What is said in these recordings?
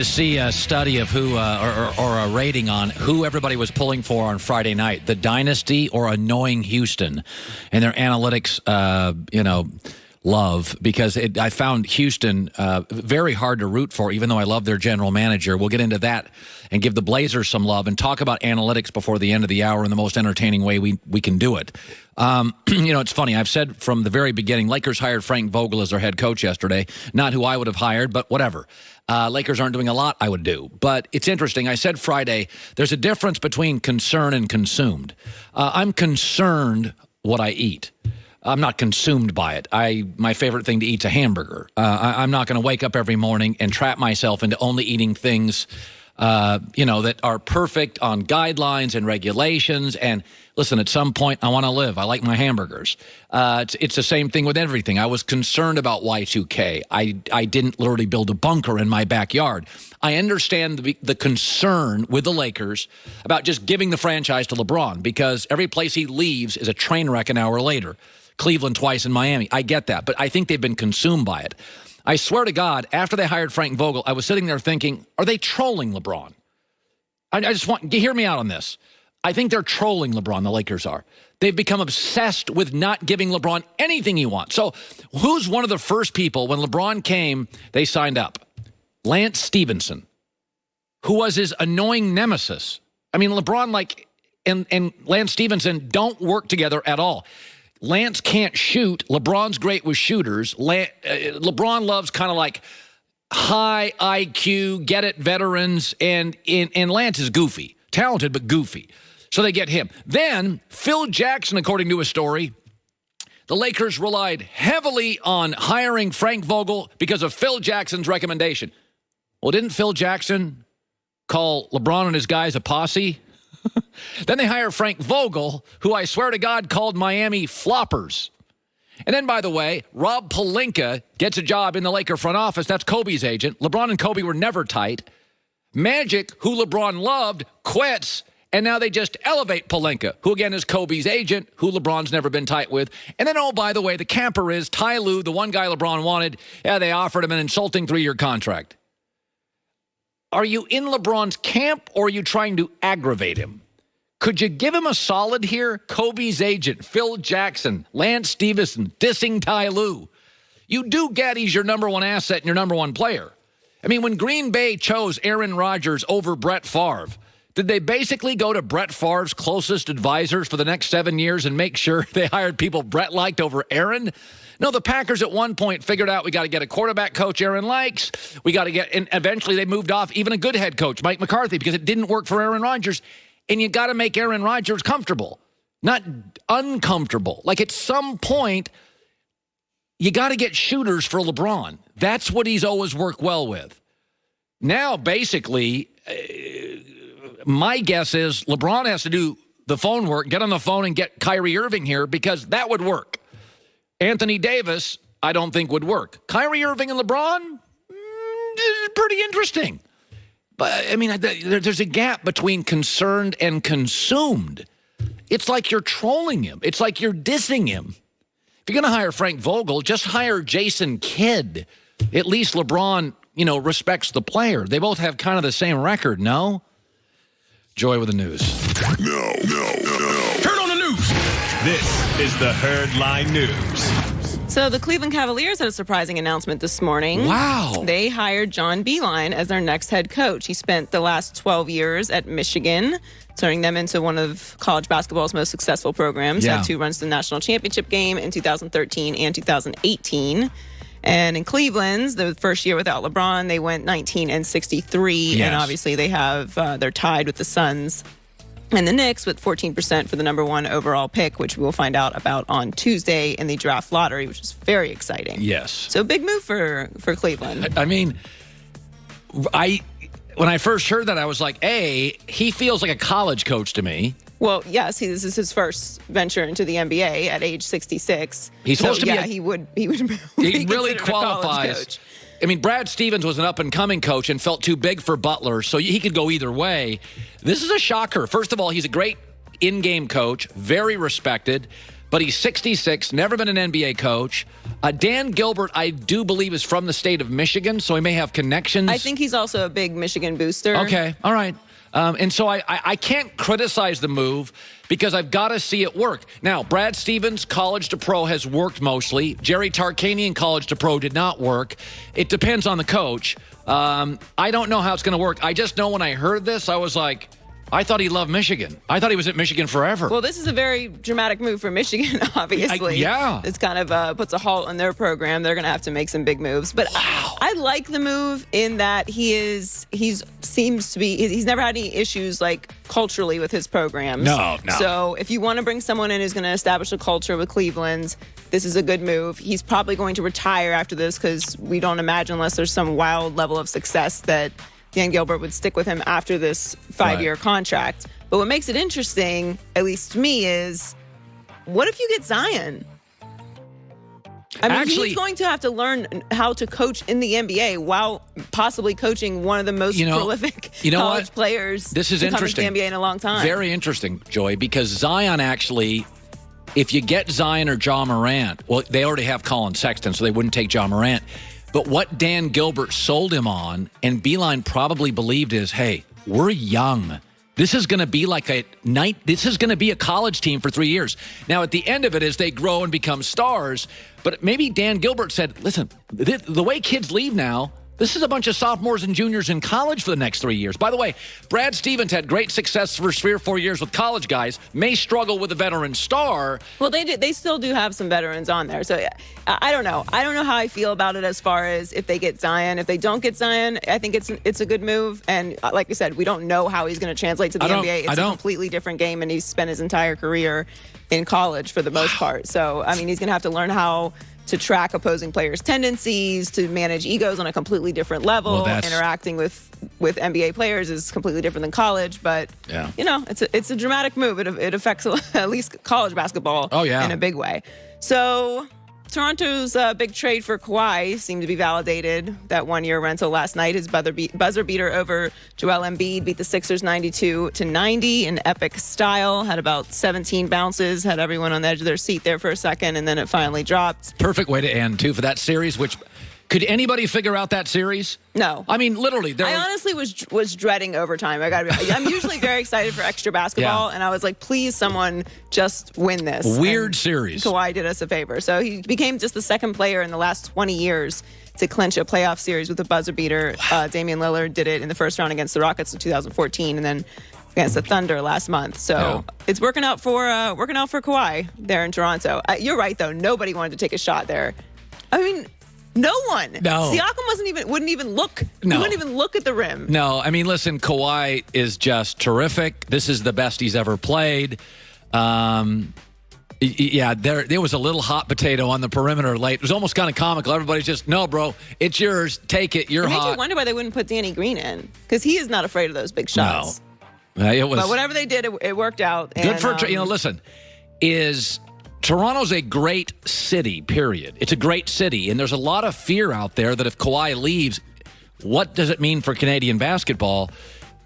To see a study of who, or a rating on who everybody was pulling for on Friday night, the Dynasty or annoying Houston, and their analytics, love, because I found Houston very hard to root for, even though I love their general manager. We'll get into that and give the Blazers some love and talk about analytics before the end of the hour in the most entertaining way we can do it. It's funny. I've said from the very beginning, Lakers hired Frank Vogel as their head coach yesterday. Not who I would have hired, but whatever. Lakers aren't doing a lot I would do. But it's interesting. I said Friday, there's a difference between concern and consumed. I'm concerned what I eat. I'm not consumed by it. My favorite thing to eat is a hamburger. I'm not going to wake up every morning and trap myself into only eating things that are perfect on guidelines and regulations. And listen, at some point, I want to live. I like my hamburgers. It's the same thing with everything. I was concerned about Y2K. I didn't literally build a bunker in my backyard. I understand the concern with the Lakers about just giving the franchise to LeBron, because every place he leaves is a train wreck an hour later. Cleveland twice and Miami. I get that, but I think they've been consumed by it. I swear to God, after they hired Frank Vogel, I was sitting there thinking, are they trolling LeBron? I just want to hear me out on this. I think they're trolling LeBron, the Lakers are. They've become obsessed with not giving LeBron anything he wants. So who's one of the first people, when LeBron came, they signed up? Lance Stevenson, who was his annoying nemesis. I mean, LeBron and Lance Stevenson don't work together at all. Lance can't shoot. LeBron's great with shooters. LeBron loves kind of like high IQ, get-it veterans, and Lance is goofy. Talented, but goofy. So they get him. Then Phil Jackson, according to a story, the Lakers relied heavily on hiring Frank Vogel because of Phil Jackson's recommendation. Well, didn't Phil Jackson call LeBron and his guys a posse? Then they hire Frank Vogel, who I swear to God called Miami floppers. And then, by the way, Rob Pelinka gets a job in the Laker front office. That's Kobe's agent. LeBron and Kobe were never tight. Magic, who LeBron loved, quits. And now they just elevate Pelinka, who again is Kobe's agent, who LeBron's never been tight with. And then, oh, by the way, the camper is Ty Lue, the one guy LeBron wanted. Yeah, they offered him an insulting 3-year contract. Are you in LeBron's camp, or are you trying to aggravate him? Could you give him a solid here? Kobe's agent, Phil Jackson, Lance Stevenson, dissing Ty Lue. You do get he's your number one asset and your number one player. I mean, when Green Bay chose Aaron Rodgers over Brett Favre, did they basically go to Brett Favre's closest advisors for the next 7 years and make sure they hired people Brett liked over Aaron? No, the Packers at one point figured out we got to get a quarterback coach Aaron likes. We got to get, and eventually they moved off even a good head coach, Mike McCarthy, because it didn't work for Aaron Rodgers. And you got to make Aaron Rodgers comfortable, not uncomfortable. Like at some point, you got to get shooters for LeBron. That's what he's always worked well with. Now, basically, my guess is LeBron has to do the phone work, get on the phone and get Kyrie Irving here, because that would work. Anthony Davis, I don't think would work. Kyrie Irving and LeBron, pretty interesting. But, I mean, there's a gap between concerned and consumed. It's like you're trolling him. It's like you're dissing him. If you're going to hire Frank Vogel, just hire Jason Kidd. At least LeBron, respects the player. They both have kind of the same record, no? Joy with the news. No. Turn on the news. This is the Herd Line News. So the Cleveland Cavaliers had a surprising announcement this morning. Wow. They hired John Beilein as their next head coach. He spent the last 12 years at Michigan, turning them into one of college basketball's most successful programs. Yeah. Had 2 runs to the national championship game in 2013 and 2018. And in Cleveland's, the first year without LeBron, they went 19-63. Yes. And obviously they're tied with the Suns and the Knicks with 14% for the number 1 overall pick, which we will find out about on Tuesday in the draft lottery, which is very exciting. Yes. So big move for Cleveland. I mean, when I first heard that, I was like, he feels like a college coach to me. Well, yes, this is his first venture into the NBA at age 66. He's supposed to be he would he really qualifies. Coach. I mean, Brad Stevens was an up-and-coming coach and felt too big for Butler, so he could go either way. This is a shocker. First of all, he's a great in-game coach, very respected, but he's 66, never been an NBA coach. Dan Gilbert, I do believe, is from the state of Michigan, so he may have connections. I think he's also a big Michigan booster. Okay, all right. And so I can't criticize the move because I've got to see it work. Now, Brad Stevens, college to pro, has worked mostly. Jerry Tarkanian, college to pro, did not work. It depends on the coach. I don't know how it's going to work. I just know when I heard this, I was like, I thought he loved Michigan. I thought he was at Michigan forever. Well, this is a very dramatic move for Michigan, obviously. Yeah. It's kind of puts a halt on their program. They're going to have to make some big moves. But Wow. I like the move in that he's never had any issues like culturally with his programs. No. So if you want to bring someone in who's going to establish a culture with Cleveland, this is a good move. He's probably going to retire after this because we don't imagine, unless there's some wild level of success, that Dan Gilbert would stick with him after this 5-year contract. But what makes it interesting, at least to me, is what if you get Zion? I mean, he's going to have to learn how to coach in the NBA while possibly coaching one of the most prolific college players this is to come interesting. into the NBA in a long time. Very interesting, Joy, because Zion actually, if you get Zion or Ja Morant, well, they already have Colin Sexton, so they wouldn't take Ja Morant. But what Dan Gilbert sold him on, and Beeline probably believed, is, hey, we're young. This is going to be like this is going to be a college team for 3 years. Now, at the end of it, as they grow and become stars, but maybe Dan Gilbert said, listen, the way kids leave now, this is a bunch of sophomores and juniors in college for the next 3 years. By the way, Brad Stevens had great success for 3 or 4 years with college guys, may struggle with a veteran star. Well, they still do have some veterans on there. So I don't know. I don't know how I feel about it as far as if they get Zion. If they don't get Zion, I think it's a good move. And like I said, we don't know how he's going to translate to the NBA. It's a completely different game, and he's spent his entire career in college for the most part. So, I mean, he's going to have to learn how to track opposing players' tendencies, to manage egos on a completely different level. Interacting with NBA players is completely different than college, but it's a dramatic move. It affects at least college basketball in a big way. So Toronto's big trade for Kawhi seemed to be validated. That 1-year rental last night, his buzzer beater over Joel Embiid, beat the Sixers 92-90 in epic style. Had about 17 bounces, had everyone on the edge of their seat there for a second, and then it finally dropped. Perfect way to end, too, for that series, which... Could anybody figure out that series? No. I mean, literally. I honestly was dreading overtime. I'm usually very excited for extra basketball, and I was like, please, someone just win this. Weird series. Kawhi did us a favor. So he became just the second player in the last 20 years to clinch a playoff series with a buzzer beater. Damian Lillard did it in the first round against the Rockets in 2014, and then against the Thunder last month. So it's working out for Kawhi there in Toronto. You're right, though. Nobody wanted to take a shot there. I mean... No one. No. Siakam wouldn't even look. No. He wouldn't even look at the rim. No, I mean, listen, Kawhi is just terrific. This is the best he's ever played. There was a little hot potato on the perimeter late. It was almost kind of comical. Everybody's just, no, bro, it's yours. Take it. You're hot. It made you wonder why they wouldn't put Danny Green in, because he is not afraid of those big shots. No. It was. But whatever they did, it worked out. Good for, listen, Toronto's a great city, period. It's a great city, and there's a lot of fear out there that if Kawhi leaves, what does it mean for Canadian basketball?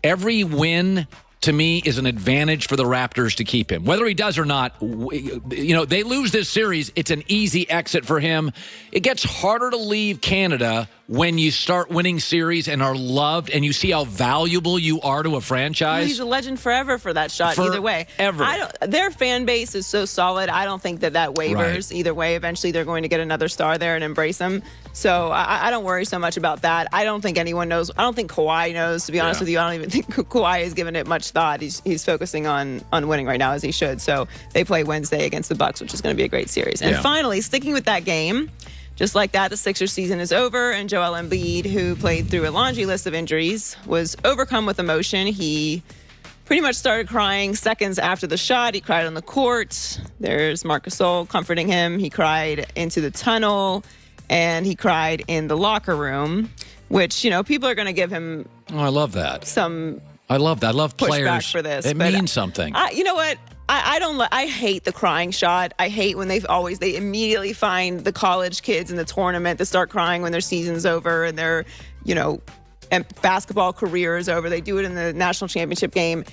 Every win, to me, is an advantage for the Raptors to keep him. Whether he does or not, they lose this series, it's an easy exit for him. It gets harder to leave Canada when you start winning series and are loved and you see how valuable you are to a franchise. He's a legend forever for that shot, either way. Their fan base is so solid, I don't think that wavers either way. Eventually, they're going to get another star there and embrace him. So I don't worry so much about that. I don't think anyone knows. I don't think Kawhi knows, to be honest with you. I don't even think Kawhi has given it much thought. He's focusing on winning right now, as he should. So they play Wednesday against the Bucks, which is going to be a great series. And finally, sticking with that game, just like that, the Sixers season is over, and Joel Embiid, who played through a laundry list of injuries, was overcome with emotion. He pretty much started crying seconds after the shot. He cried on the court. There's Marc Gasol comforting him. He cried into the tunnel, and he cried in the locker room, which, people are going to give him I love that. I love that. I love players. Pushback for this. It means something. You know what? I hate the crying shot. I hate when they immediately find the college kids in the tournament that start crying when their season's over and their, basketball career is over. They do it in the national championship game.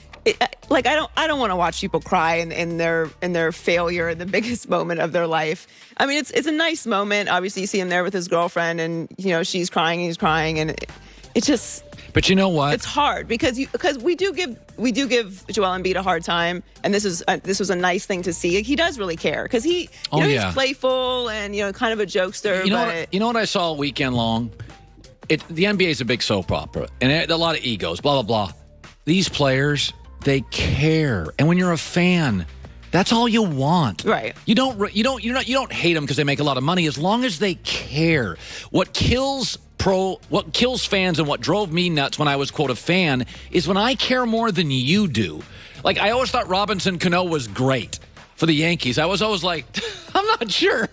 like I don't want to watch people cry in their failure, the biggest moment of their life. I mean, it's a nice moment. Obviously, you see him there with his girlfriend, and she's crying, he's crying, and it just. But you know what? It's hard because we do give Joel Embiid a hard time, and this was a nice thing to see. He does really care because he's playful and kind of a jokester. You know what I saw all weekend long? The NBA is a big soap opera, and a lot of egos. Blah blah blah. These players, they care, and when you're a fan, that's all you want. Right. You don't hate them because they make a lot of money as long as they care. What kills fans and what drove me nuts when I was, quote, a fan is when I care more than you do. Like, I always thought Robinson Cano was great for the Yankees. I was always like, I'm not sure.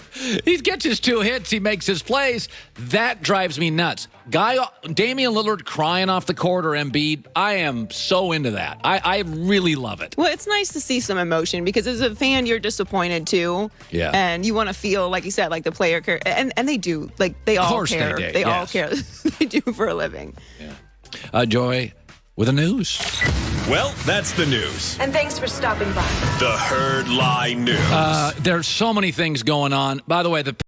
He gets his 2 hits. He makes his plays. That drives me nuts. Damian Lillard crying off the court or Embiid, I am so into that. I really love it. Well, it's nice to see some emotion because as a fan, you're disappointed too. Yeah. And you want to feel, like you said, like the player care. And they do. Like, they all care. They all care. They do for a living. Yeah. Joy, with the news. Well, that's the news. And thanks for stopping by. The Herd Lie News. There's so many things going on. By the way, the